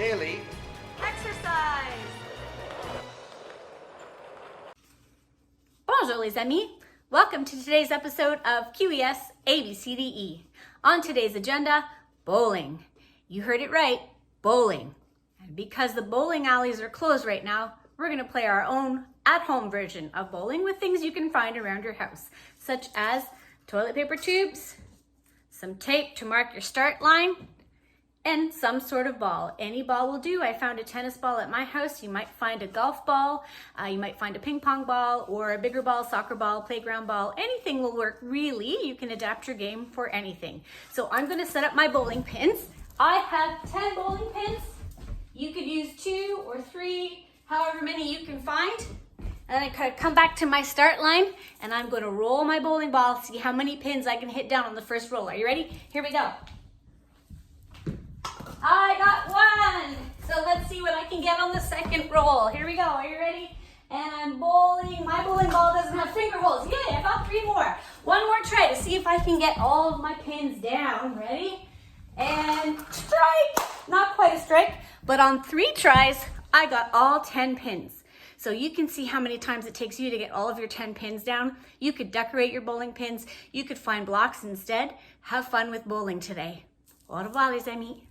daily exercise. Bonjour les amis. Welcome to today's episode of QES ABCDE. On today's agenda, bowling. You heard it right, bowling. And because the bowling alleys are closed right now, we're going to play our own at-home version of bowling with things you can find around your house, such as toilet paper tubes, some tape to mark your start line, and some sort of ball. Any ball will do. I found a tennis ball at my house. You might find a golf ball, you might find a ping pong ball, or a bigger ball, soccer ball, playground ball. Anything will work, really. You can adapt your game for anything. So I'm going to set up my bowling pins. I have 10 bowling pins. You could use 2 or 3, however many you can find. And then I come back to my start line, and I'm going to roll my bowling ball, see how many pins I can hit down on the first roll. Are you ready? Here we go. I got 1. So let's see what I can get on the second roll. Here we go. Are you ready? And I'm bowling. My bowling ball doesn't have finger holes. Yay, I got 3 more. One more try to see if I can get all of my pins down. Ready? And strike. Not quite a strike, but on 3 tries, I got all 10 pins. So you can see how many times it takes you to get all of your 10 pins down. You could decorate your bowling pins. You could find blocks instead. Have fun with bowling today. Au revoir, les amis.